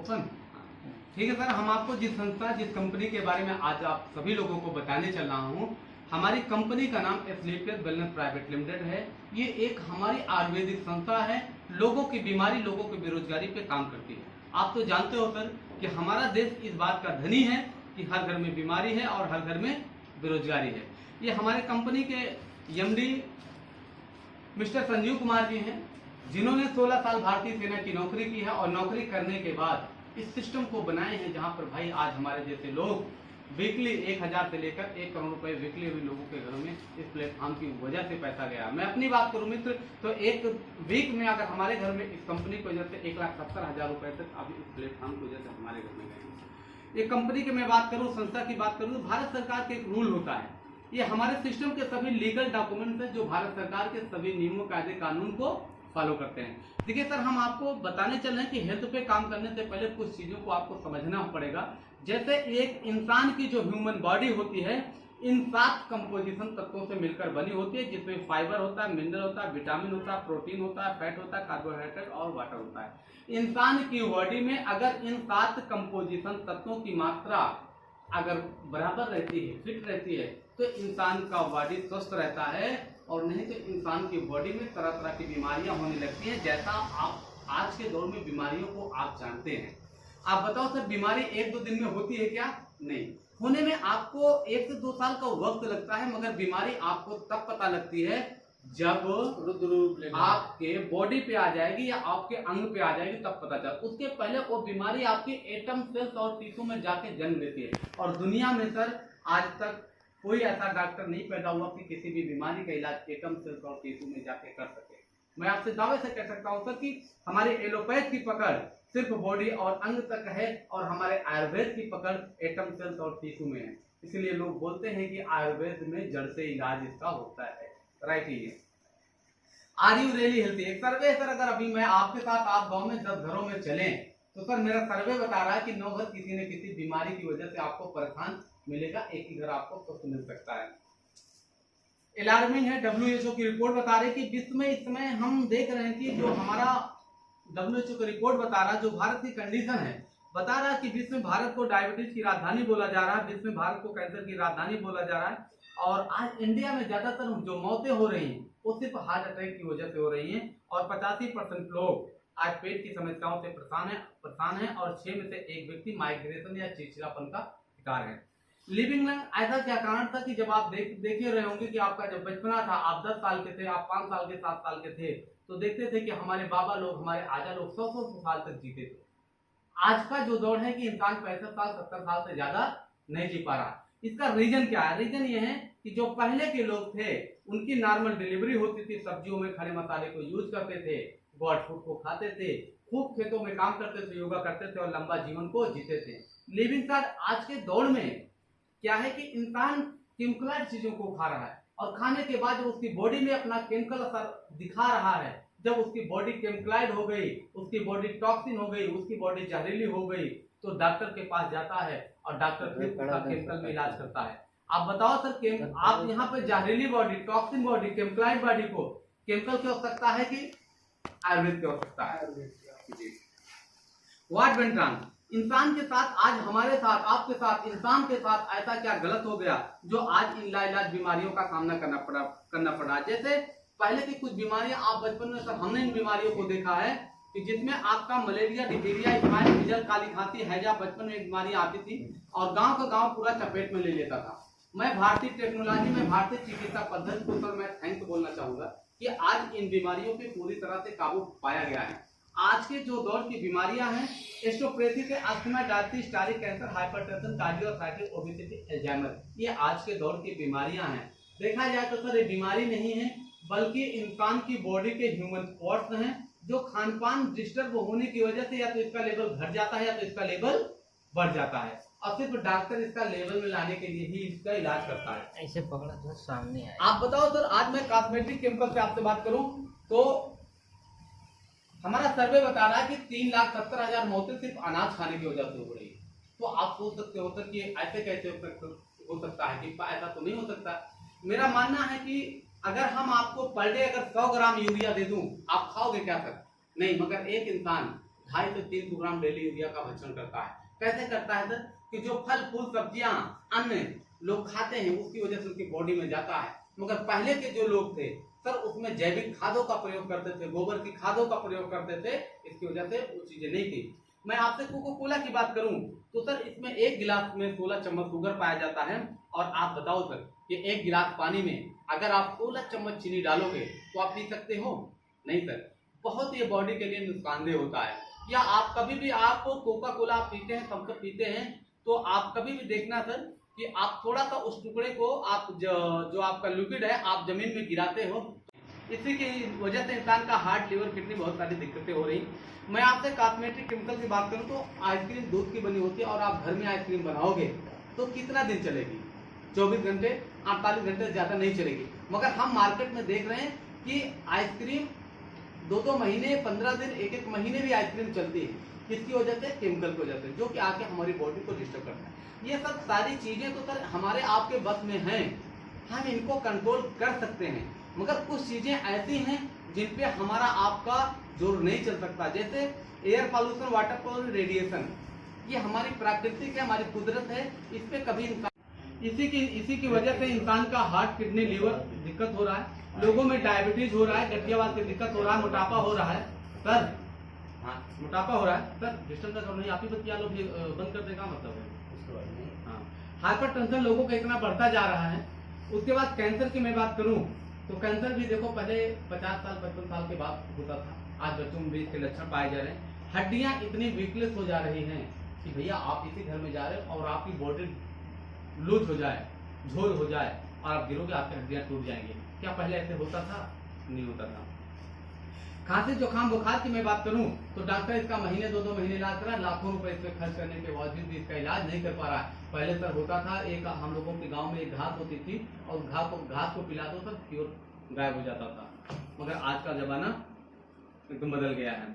Open. ठीक है sir, हम आपको जिस संस्था जिस कंपनी के बारे में आज आप सभी लोगों को बताने चल रहा हूँ, हमारी कंपनी का नाम एस्क्लेपियस वेलनेस प्राइवेट लिमिटेड है। ये एक हमारी आयुर्वेदिक संस्था है, लोगों की बीमारी, लोगों की बेरोजगारी पे काम करती है। आप तो जानते हो सर कि हमारा देश इस बात का धनी है कि हर घर में बीमारी है और हर घर में बेरोजगारी है। ये हमारे कंपनी के एमडी मिस्टर संजीव कुमार जी हैं, जिन्होंने 16 साल भारतीय सेना की नौकरी की है और नौकरी करने के बाद इस सिस्टम को बनाए हैं जहां पर भाई आज हमारे जैसे लोग वीकली 1000 से लेकर 1 करोड़ रुपए वीकली भी लोगों के घरों में इस प्लेटफॉर्म की वजह से पैसा गया। मैं अपनी बात करूं मित्र, तो एक वीक में अगर हमारे घर में इस कंपनी की वजह से 1,70,000 रुपए तक अभी इस प्लेटफॉर्म की वजह से हमारे घर में गए। ये कंपनी की मैं बात करूं, संस्था की बात करूं, तो भारत सरकार के एक रूल होता है, ये हमारे सिस्टम के सभी लीगल डॉक्यूमेंट्स हैं जो भारत सरकार के सभी नियमों कायदे कानून को फॉलो करते हैं। देखिए सर, हम आपको बताने चल रहे हैं कि हेल्थ पे काम करने से पहले कुछ चीजों को आपको समझना पड़ेगा। जैसे एक इंसान की जो ह्यूमन बॉडी होती है, इन 7 कंपोजिशन तत्वों से मिलकर बनी होती है, जिसमें फाइबर होता है, मिनरल होता है, विटामिन होता है, प्रोटीन होता है, फैट होता है, कार्बोहाइड्रेट और वाटर होता है। इंसान की बॉडी में अगर इन 7 कंपोजिशन तत्वों की मात्रा अगर बराबर रहती है, फिट रहती है, तो इंसान का बॉडी स्वस्थ रहता है, और नहीं तो इंसान की बॉडी में तरह तरह की बीमारियां होने लगती हैं, जैसा आप आज के दौर में बीमारियों को आप जानते हैं। आप बताओ सर, बीमारी 1-2 दिन में होती है क्या? नहीं, होने में आपको 1 से 2 साल का वक्त लगता है, मगर बीमारी आपको तब पता लगती है जब आपके बॉडी पे आ जाएगी या आपके अंग पे आ जाएगी, तब पता चल। उसके पहले वो बीमारी आपकी एटम सेल्स और टिश्यू में जाके जन्म लेती है। और दुनिया में सर आज तक कोई ऐसा डॉक्टर नहीं पैदा हुआ कि किसी भी बीमारी का इलाज एटम सेल्स और टिश्यू में जाके कर सके। मैं आपसे दावे से कह सकता हूं सर कि हमारे एलोपैथ की पकड़ सिर्फ बॉडी और अंग तक है, और हमारे आयुर्वेद की पकड़ एटम सेल्स और टिश्यू में है। इसलिए लोग बोलते हैं कि आयुर्वेद में जड़ से इलाज इसका होता है। राइट ही है। Are you really healthy? एक सर्वे सर, अगर अभी मैं आपके साथ आप गांव में 10 घरों में चलें, तो सर मेरा सर्वे बता रहा है कि 9 घर किसी न किसी बीमारी की वजह से आपको परेशान मिलेगा, एक ही घर आपको स्वस्थ मिल सकता है। अलार्मिंग है, WHO की रिपोर्ट बता रही है कि विश्व में इस समय हम देख रहे हैं कि जो हमारा WHO की रिपोर्ट बता रहा है, जो भारत की कंडीशन है, बता रहा है कि विश्व में भारत को डायबिटीज की राजधानी बोला जा रहा है, विश्व में भारत को कैंसर की राजधानी बोला जा रहा है। और आज इंडिया में ज्यादातर जो मौतें हो रही हैं वो सिर्फ हार्ट अटैक की वजह से हो रही हैं, और 85% लोग आज पेट की समस्याओं से परेशान है, और 6 में से 1 व्यक्ति माइग्रेशन या चिड़चिड़ापन का शिकार है। लिविंग लंग ऐसा क्या कारण था कि जब आप देखे रहे होंगे कि आपका जब बचपना था, आप 10 साल के थे, आप 5 साल के 7 साल के थे, तो देखते थे कि हमारे बाबा लोग, हमारे आजा लोग 100 साल तक जीते थे। आज का जो दौर है कि इंसान 65 साल 70 साल से ज्यादा नहीं जी पा रहा। इसका रीजन क्या है? रीजन ये है कि जो पहले के लोग थे उनकी नॉर्मल डिलीवरी होती थी, सब्जियों में खड़े मसाले को यूज करते थे, गॉड फूड को खाते थे, खूब खेतों में काम करते थे, योगा करते थे और लंबा जीवन को जीते थे। लिविंग सर आज के दौर में क्या है कि इंसान केमिकलाइज्ड चीजों को खा रहा है, और खाने के बाद जब उसकी बॉडी में अपना केमिकल असर दिखा रहा है, जब उसकी बॉडी केमिकलाइड हो गई, उसकी बॉडी टॉक्सिन हो गई, उसकी बॉडी जहरीली हो गई, तो डॉक्टर के पास जाता है और डॉक्टर फिर उसका केमिकल में इलाज करता है। आप बताओ सर, आप यहाँ पे जहरीली बॉडी, टॉक्सिन बॉडी, केमिकलाइड बॉडी को केमिकल की आवश्यकता है कि आयुर्वेद की आवश्यकता है? What went wrong? इंसान के साथ, आज हमारे साथ, आपके साथ, इंसान के साथ ऐसा क्या गलत हो गया जो आज इन लाइलाज बीमारियों का सामना करना पड़ा? जैसे पहले की कुछ बीमारियां आप बचपन में, सर हमने इन बीमारियों को देखा है कि जिसमें आपका मलेरिया, डिप्थीरिया, स्माइल, मीजल, काली खांसी, हैजा, बचपन में बीमारी आती थी और गांव का गांव पूरा चपेट में ले लेता था। मैं भारतीय टेक्नोलॉजी में, भारतीय चिकित्सा पद्धति को सर मैं थैंक्स बोलना चाहूंगा कि आज इन बीमारियों पे पूरी तरह से काबू पाया गया है। आज के जो दौर की बीमारियां हैं, एस्ट्रोप्रेसी से अस्थमा, डायबिटीज, स्टारिक कैंसर, हाइपरटेंशन, कार्डियोसाइटिस, ओबेसिटी, अल्जाइमर, ये आज के दौर की बीमारियां हैं। देखा जाए तो सर ये बीमारी नहीं है, बल्कि इंसान की बॉडी के ह्यूमन स्पॉट्स हैं, जो खान पान डिस्टर्ब होने की वजह से या तो इसका लेवल घट जाता है या तो इसका लेवल बढ़ जाता है, और सिर्फ डॉक्टर इसका लेवल में लाने के लिए ही इसका इलाज करता है। ऐसे पकड़ा तो सामने आए। आप बताओ सर, आज मैं कॉस्मेटिक केमिकल से आपसे बात करूं तो हमारा सर्वे बता रहा है कि 3,70,000 मौतें सिर्फ अनाज खाने की वजह से हो रही है। तो आप सोच सकते हो सर कि ऐसे कैसे हो सकता है, कि ऐसा तो नहीं हो सकता। मेरा मानना है कि अगर हम आपको पर डे अगर 100 ग्राम यूरिया दे दूं, आप खाओगे क्या सर? नहीं, मगर एक इंसान 2.5 से 300 ग्राम डेली यूरिया का भक्षण करता है। कैसे करता है सर? कि जो फल फूल सब्जियां अन्न लोग खाते हैं उसकी वजह से उनकी बॉडी में जाता है। मगर पहले के जो लोग थे सर उसमें जैविक खादों का प्रयोग करते थे, गोबर की खादों का प्रयोग करते थे, इसकी वजह से वो चीजें नहीं थी। मैं आपसे कोको कोला की बात करूं तो सर इसमें 1 गिलास में 16 चम्मच शुगर पाया जाता है। और आप बताओ सर कि 1 गिलास पानी में अगर आप 16 चम्मच चीनी डालोगे तो आप पी सकते हो? नहीं सर, बहुत ये बॉडी के लिए नुकसानदेह होता है। या आप कभी भी आप कोका कोला पीते हैं, थम्स अप पीते हैं, तो आप कभी भी देखना सर कि आप थोड़ा सा उस टुकड़े को आप जो आपका लिक्विड है आप जमीन में गिराते हो। इसी की वजह से इंसान का हार्ट, लिवर, किडनी बहुत सारी दिक्कतें हो रही। मैं आपसे कॉस्मेटिक केमिकल की बात करूं तो आइसक्रीम दूध की बनी होती है और आप घर में आइसक्रीम बनाओगे तो कितना दिन चलेगी? 24 घंटे, 48 घंटे से ज्यादा नहीं चलेगी। मगर हम मार्केट में देख रहे हैं कि आइसक्रीम 2-2 महीने, 15 दिन, 1-1 महीने भी आइसक्रीम चलती है। किसकी वजह से? केमिकल की वजह से, जो कि आके हमारी बॉडी को डिस्टर्ब करता है। ये सब सारी चीजें तो सर हमारे आपके बस में हैं, हम इनको कंट्रोल कर सकते हैं। मगर कुछ चीजें ऐसी हैं जिन पे हमारा आपका जोर नहीं चल सकता, जैसे air pollution, water pollution, radiation. ये हमारी प्राकृतिक है, हमारी कुदरत है, इस पे कभी इंसान इसी की वजह से इंसान का हार्ट, किडनी, लीवर दिक्कत हो रहा है, लोगों में डायबिटीज हो रहा है, गठियावाद की दिक्कत हो रहा है, मोटापा हो रहा है सर। हाँ, मोटापा हो रहा है सर। डिस्टर्ब कर नहीं, आप ही बतिया लो, बंद कर देगा मतलब है। हाँ, हाइपर टेंशन लोगों का इतना बढ़ता जा रहा है। उसके बाद कैंसर की मैं बात करूं तो कैंसर भी देखो पहले 50 साल 55 साल के बाद होता था, आज बच्चों में भी इसके लक्षण पाए जा रहे हैं। हड्डियां इतनी वीकनेस हो जा रही हैं कि भैया आप इसी घर में जा रहे हो और आपकी बॉडी लूज हो जाए, झोल हो जाए और आप गिरोगे, आपकी हड्डियां टूट जाएंगी। क्या पहले ऐसे होता था? नहीं होता था। खांसी, जुकाम, बुखार की मैं बात करूं तो डॉक्टर इसका महीने 2-2 महीने इलाज करा, लाखों रुपए इसमें खर्च करने के बावजूद भी इसका इलाज नहीं कर पा रहा है। पहले सर होता था, एक हम लोगों के गांव में एक घास होती थी और घास को पिला दो सर, प्योर गायब हो जाता था। मगर आज का जमाना एकदम बदल गया है।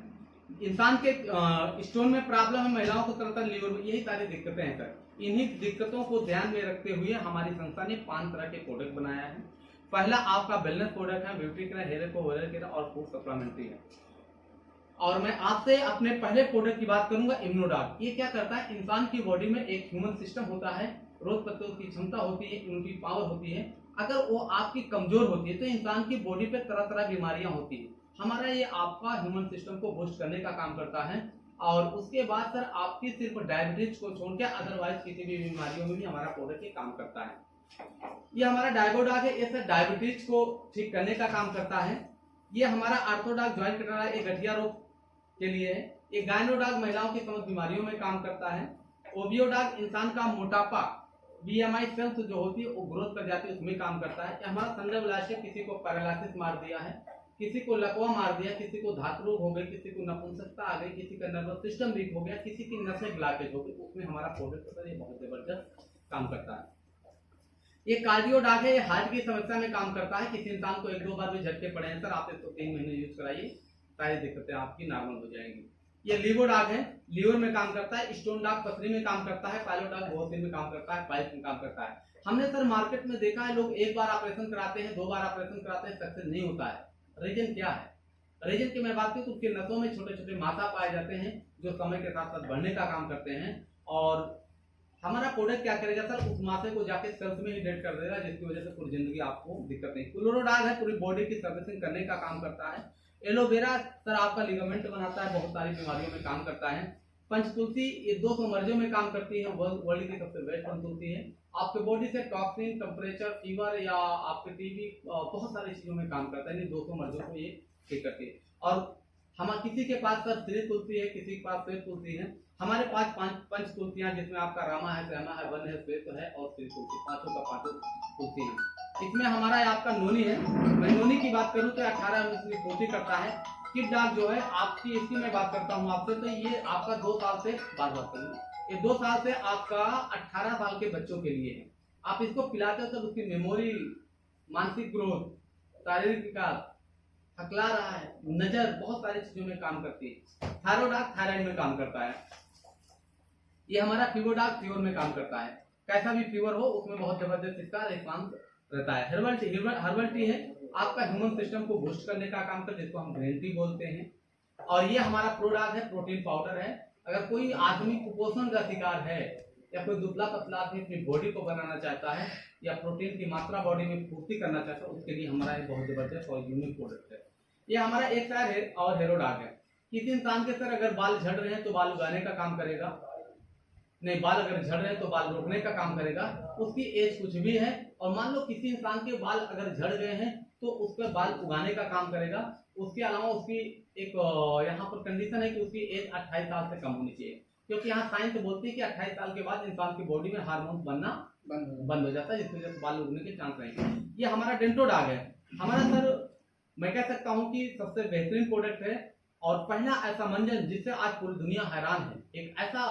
इंसान के स्टोन में प्रॉब्लम है, महिलाओं को तरह तरह लीवर में, यही सारी दिक्कतें हैं सर। इन्हीं दिक्कतों को ध्यान में रखते हुए हमारी संस्था ने 5 तरह के प्रोडक्ट बनाया है। पहला आपका वेलनेस प्रोडक्ट है, ब्यूटी केयर, हेयर को हेयर केयर और फूड सप्लीमेंट्री है। और मैं आपसे अपने पहले प्रोडक्ट की बात करूंगा, इम्यूनोडॉग। ये क्या करता है? इंसान की बॉडी में एक ह्यूमन सिस्टम होता है, रोग प्रतिरोध की क्षमता होती है, इम्यूनिटी पावर होती है। अगर वो आपकी कमजोर होती है तो इंसान की बॉडी पे तरह तरह बीमारियां होती है। हमारा ये आपका ह्यूमन सिस्टम को बूस्ट करने का काम करता है। और उसके बाद सर आपकी सिर्फ डायबिटीज को छोड़ के अदरवाइज किसी भी बीमारियों में भी हमारा प्रोडक्ट ये काम करता है। ये हमारा डायगोडॉग है, ये सर डायबिटीज को ठीक करने का काम करता है। ये हमारा आर्थोडॉग ज्वाइंट कटरा है, ये गठिया रोग के लिए है। ये गायनोडॉग महिलाओं की समस्त बीमारियों में काम करता है। ओबियोडॉग इंसान का मोटापा, बीएमआई सेल्स जो होती है वो ग्रोथ कर जाती है, उसमें काम करता है। हमारा संडविलासिस, किसी को पैरालिसिस मार दिया है, किसी को लकवा मार दिया, किसी को धातु रोग हो गई, किसी को नपुंसकता आ गई, किसी का नर्वस सिस्टम वीक हो गया, किसी की नसें ब्लॉकेज हो गई, उसमें हमारा प्रोडक्ट सर ये बहुत जबरदस्त काम करता है। ये कार्डियोडॉग है, ये हार्ट की समस्या में काम करता है। किसी इंसान को 1-2 बार भी झटके पड़े हैं सर, आप इसको 3 महीने यूज कराइए, सारी दिक्कतें आपकी नॉर्मल हो जाएंगी। ये लिवोडॉग है, लीवर में काम करता है। स्टोन डॉग पथरी में काम करता है। पाइलोडॉग बवासीर में काम करता है, पाइल्स में काम करता है। हमने सर मार्केट में देखा है लोग 1 बार ऑपरेशन कराते हैं, 2 बार ऑपरेशन कराते हैं, सक्सेस नहीं होता है। रीजन क्या है? रीजन की मैं बात करूं तो उसके नसों में छोटे छोटे मासा पाए जाते हैं जो समय के साथ साथ बढ़ने का काम करते हैं। और हमारा प्रोडक्ट क्या करेगा सर? उस मासे को जाके सेल्स में ही डेड कर देगा, जिसकी वजह से पूरी जिंदगी आपको दिक्कत नहीं। क्लोरोडॉग है, पूरी बॉडी की सर्विसिंग करने का काम करता है। एलोवेरा सर आपका लिगामेंट बनाता है, बहुत सारी बीमारियों में काम करता है। पंचतुलसी ये 200 मर्जों में काम करती है, वर्ल्ड की सबसे बेस्ट पंचतुलसी है। आपके बॉडी से टॉक्सिन, टेम्परेचर, फीवर या आपके टीबी बहुत सारी चीजों में काम करता है। 200 मर्जों को ये ठीक करती है। और हम किसी के पास सर श्री तुलसी है, किसी के पास श्वेत तुलसी है। हमारे पास 5 पंच तुलसियां, जिसमें आपका रामा है, श्यामा है, वन है, श्वेत है और श्री तुलसी, पांचों का 5 तुलसी है। इसमें हमारा आपका नोनी है। मैं नोनी की बात करूं तो 18 में पूर्ति करता है। किड डॉग जो है आपकी, इसकी मैं बात करता हूं आपसे, तो ये आपका 2 साल से बात करूंगी, ये 2 साल से आपका 18 साल के बच्चों के लिए है। आप इसको पिलाते हो तो उसकी मेमोरी, मानसिक ग्रोथ, शारीरिक विकास, थकला रहा है, नजर, बहुत सारी चीजों में काम करती है। थायरोडॉग थायराइड में काम करता है। ये हमारा फीवरडॉग फीवर में काम करता है। कैसा भी फीवर हो उसमें बहुत जबरदस्त इसका रिस्पांस रहता है। हर्बल टी है, आपका ह्यूमन सिस्टम को बूस्ट करने का काम करता है, जिसको हम ग्रीन टी बोलते हैं। और ये हमारा प्रोडक्ट है, प्रोटीन पाउडर है। अगर कोई आदमी कुपोषण का शिकार है या कोई दुबला पतला आदमी अपनी बॉडी को बनाना चाहता है या प्रोटीन की मात्रा बॉडी में पूर्ति करना चाहता है, उसके लिए हमारा एक बहुत जबरदस्त और यूनिक प्रोडक्ट है। ये हमारा एक सार है और हेरोडाग है। किसी इंसान के सर अगर बाल झड़ रहे हैं तो बाल उगाने का काम करेगा, नहीं बाल अगर झड़ रहे हैं तो बाल रोकने का काम करेगा। उसकी एज कुछ भी है और मान लो किसी इंसान के बाल अगर झड़ गए हैं तो उस पर बाल उगाने का काम करेगा। उसके अलावा उसकी एक यहाँ पर कंडीशन है कि उसकी एज 28 साल से कम होनी चाहिए, क्योंकि यहाँ साइंस बोलती है कि 28 साल के बाद इंसान की बॉडी में हार्मोन बनना बंद हो जाता है, जिसकी वजह से बाल उगने के चांस रहेंगे। ये हमारा डेंटोडाग है। हमारा सर मैं कह सकता हूँ कि सबसे बेहतरीन प्रोडक्ट है और पहला ऐसा मंजन जिससे आज पूरी दुनिया हैरान है। एक ऐसा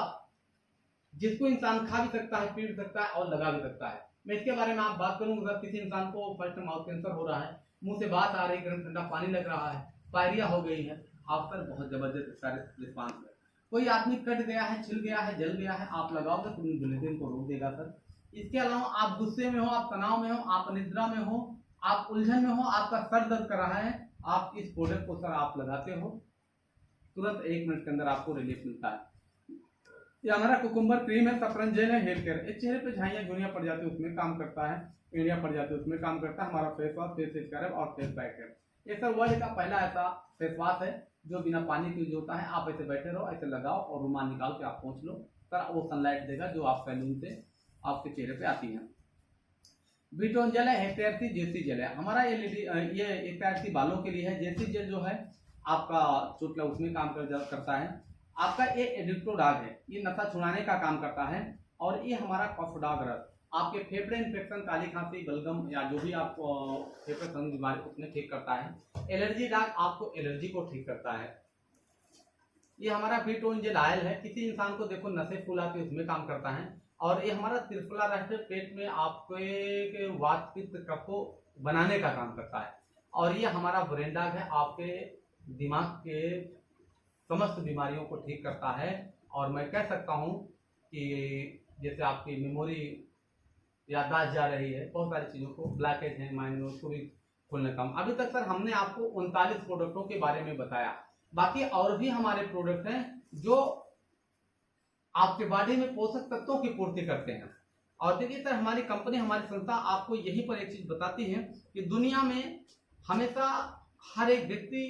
जिसको इंसान खा भी सकता है, पी भी सकता है और लगा भी सकता है। मैं इसके बारे में आप बात करूंगा। अगर किसी इंसान को फर्स्ट माउथ कैंसर हो रहा है, मुंह से बात आ रही, गर्म ठंडा पानी लग रहा है, पायरिया हो गई है, आप पर बहुत जबरदस्त इसका रिस्पांस है। कोई आदमी कट गया है, छिल गया है, जल गया है, आप लगाओगे तो ब्लीडिंग को रोक देगा सर। इसके अलावा आप गुस्से में हो, आप तनाव में हो, आप निद्रा में हो, आप उलझन में हो, आपका सर दर्द कर रहा है, आप इस प्रोडक्ट को सर आप लगाते हो, तुरंत 1 मिनट के अंदर आपको रिलीफ मिलता है। ये हमारा कुकुम्बर क्रीम है, सफरन जेल है, हेयर केयर। इस चेहरे पे झाइयाँ झुर्रियाँ पड़ जाती है उसमें काम करता है, एड़ियाँ पड़ जाती है उसमें काम करता है। हमारा फेस वॉश, फेस स्क्रब और फेस पैक है। ये सर वर्ल्ड का पहला ऐसा फेस वॉश है जो बिना पानी के यूज होता है। आप ऐसे बैठे रहो, ऐसे लगाओ और रुमाल निकाल के आप पोंछ लो, सर वो सनलाइट देगा जो आप सैलून से आपके चेहरे पे आती है। बीटोन जेल है, हेक्टेयरसी जेसी जेल है। हमारा ये हेक्टेयरसी बालों के लिए है। जेसी जेल जो है आपका चोटला उसमें काम करता है। आपका ये एडिक्टोडाग है, ये नशा छुड़ाने का काम करता है। और ये हमारा कफडाग रस आपके फेफड़े इन्फेक्शन, काली खांसी, बलगम या जो भी आप फेफड़े संबंधी बीमारी उसमें ठीक करता है। एलर्जी डाग आपको एलर्जी को ठीक करता है। ये हमारा बीटोन जेल आयल है। किसी इंसान को देखो नशे फुलाते उसमें काम करता है। और ये हमारा त्रिफला रहते पेट में आपके वात पित्त कफ को बनाने का काम करता है। और ये हमारा ब्रेन डाग है, आपके दिमाग के समस्त बीमारियों को ठीक करता है। और मैं कह सकता हूँ कि जैसे आपकी मेमोरी याददाश्त जा रही है, बहुत सारी चीज़ों को ब्लैकेज है माइंड में, उसको भी खोलने का। अभी तक सर हमने आपको 39 प्रोडक्टों के बारे में बताया। बाकी और भी हमारे प्रोडक्ट हैं जो आपके बॉडी में पोषक तत्वों की पूर्ति करते हैं। और देखिए सर हमारी कंपनी, हमारी संस्था आपको यहीं पर एक चीज बताती है कि दुनिया में हमेशा हर एक व्यक्ति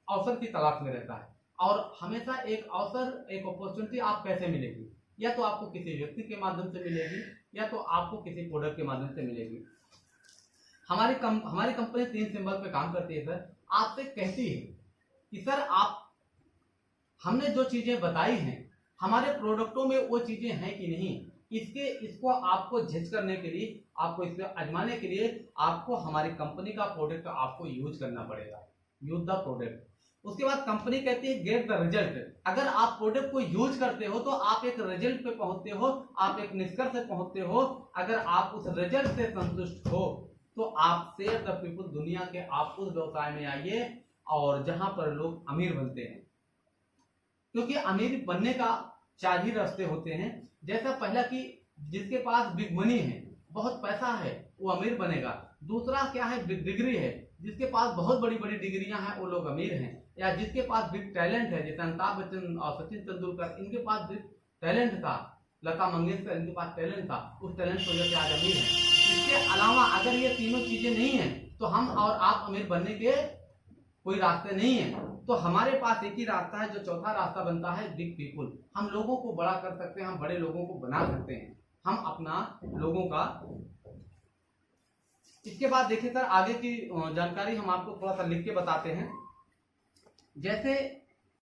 अवसर की तलाश में रहता है और हमेशा एक अवसर, एक अपॉर्चुनिटी आप कैसे मिलेगी, या तो आपको किसी व्यक्ति के माध्यम से मिलेगी या तो आपको किसी प्रोडक्ट के माध्यम से मिलेगी। हमारी कंपनी 3 सिंबल पे काम करती है सर। आपसे कहती है कि सर आप हमने जो चीजें बताई हैं हमारे प्रोडक्टों में वो चीजें हैं कि नहीं, इसको आपको जज करने के लिए, आपको इसको आजमाने के लिए आपको हमारी कंपनी का प्रोडक्ट आपको यूज करना पड़ेगा। Use the product. उसके बाद कंपनी कहती है गेट द रिजल्ट। अगर आप प्रोडक्ट को यूज करते हो तो आप एक रिजल्ट पे पहुंचते हो, आप एक निष्कर्ष से पहुंचते हो। अगर आप उस रिजल्ट से संतुष्ट हो तो आप शेयर द पीपल, दुनिया के आप उस व्यवसाय में आइए और जहां पर लोग अमीर बनते हैं। क्योंकि अमीर बनने का 4 ही रास्ते होते हैं। जैसा पहला कि जिसके पास बिग मनी है, बहुत पैसा है, वो अमीर बनेगा। दूसरा क्या है, बिग डिग्री है, जिसके पास बहुत बड़ी बड़ी डिग्रियां हैं वो लोग अमीर हैं। या जिसके पास बिग टैलेंट है, जैसे अमिताभ बच्चन और सचिन तेंदुलकर, इनके पास बिग टैलेंट था, लता मंगेशकर, इनके पास टैलेंट था, उस टैलेंट की वजह से आज अमीर है। इसके अलावा अगर ये तीनों चीजें नहीं है तो हम और आप अमीर बनने के कोई रास्ते नहीं है। तो हमारे पास एक ही रास्ता है, जो चौथा रास्ता बनता है बिग पीपुल। हम लोगों को बड़ा कर सकते हैं, हम बड़े लोगों को बना सकते हैं, हम अपना लोगों का। इसके बाद देखिए सर आगे की जानकारी हम आपको थोड़ा सा लिख के बताते हैं। जैसे